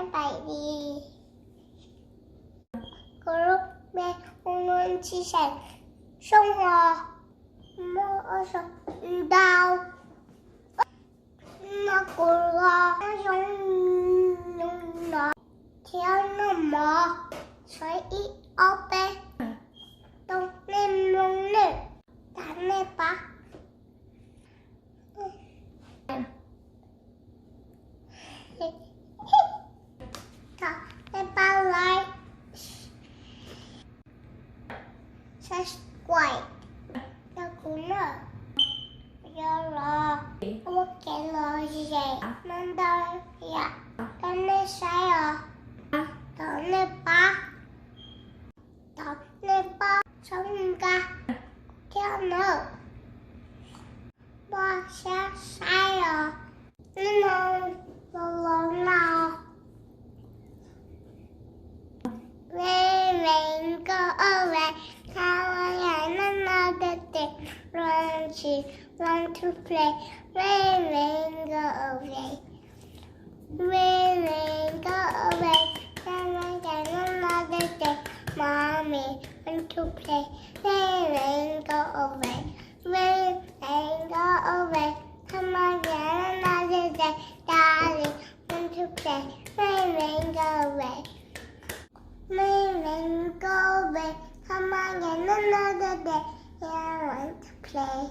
빨리. 그룹의 오는 지생 성화 모아서 đau nó cười giống nó theo nó mò xoay ít ốc bê đông lên luôn lên đánh lên bác lên bao lại sẽ quay cho cũng nữa giờ là không cái lời gì vậy nên đây dạ con nên sai à đó nên ba xong ca theo nữa ba sẽ sai à nên là lần nào về mình có ở về how I another day run she want to play rain go away rain go away how I another day mommy want to play rain go away rain go away come on another day darling want to play rain go away rain go away come on another day I want to play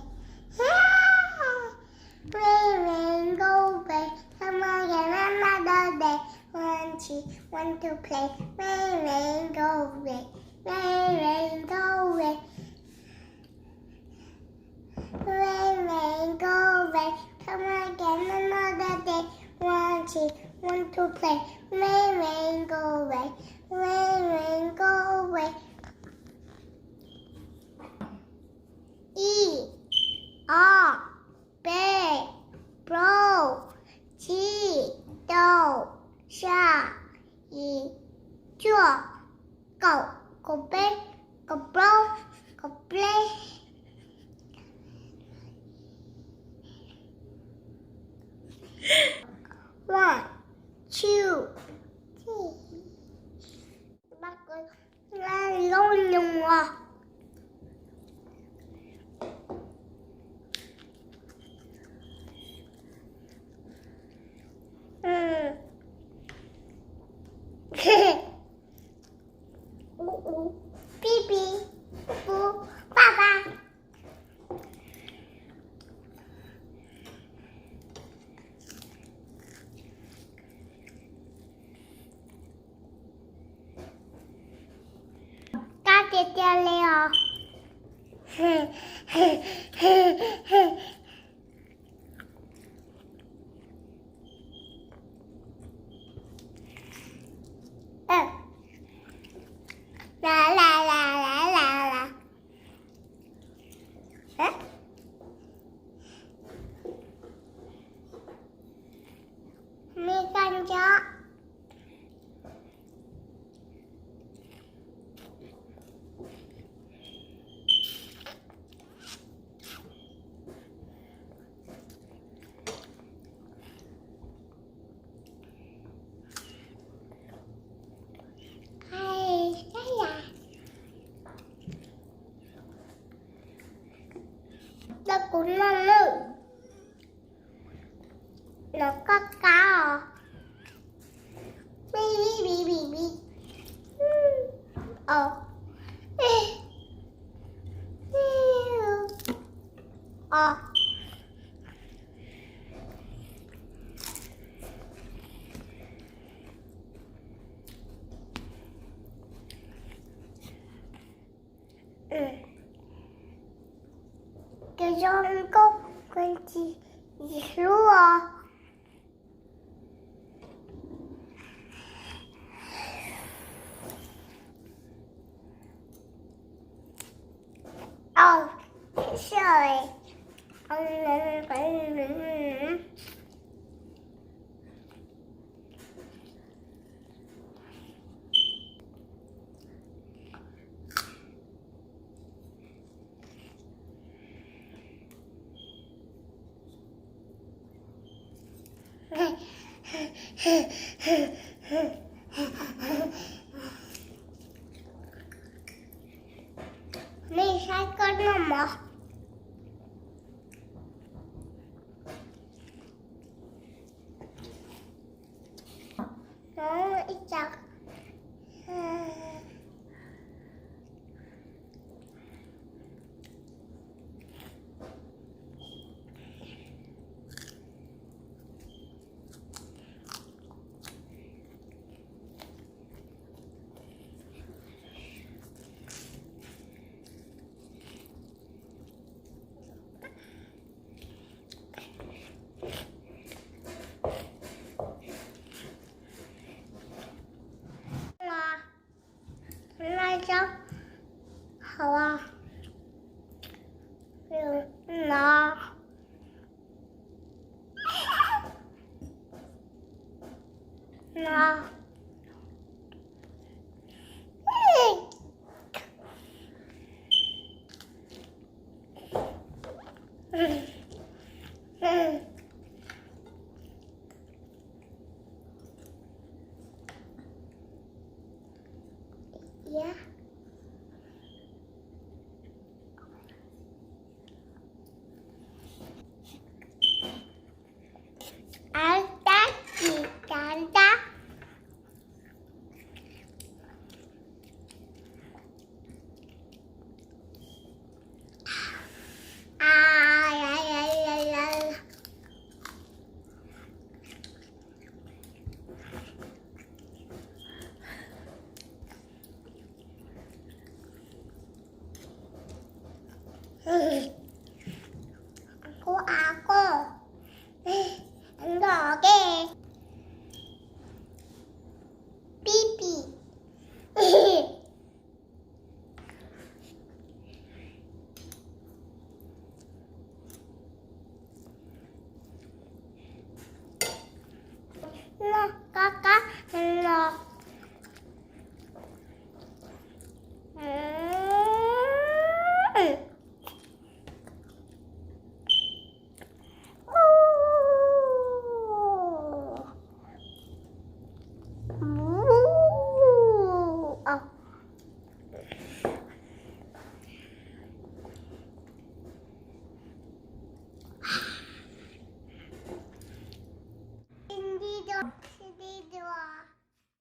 rain go away come on another day want to play rain go away rain go away rain go away come on another day want to play rain go away rain go away E R B bro G đầu xa y chua cậu b cậu bro cậu play one two bác ơi là lâu nhung à Bibi, bu, baba. Các chị chơi leo. La. Hả? Mi con chó. Nó cũng ngon lắm. Nó có cá à? Bi. Ờ. Ờ. Cái con có con gì luôn à? Sorry. 你晒干了吗？然后一讲，那张好啊，拿。拿，呀，蛋蛋，啊呀呀呀呀！aku, enggak oke, pipi. Nah, kakak.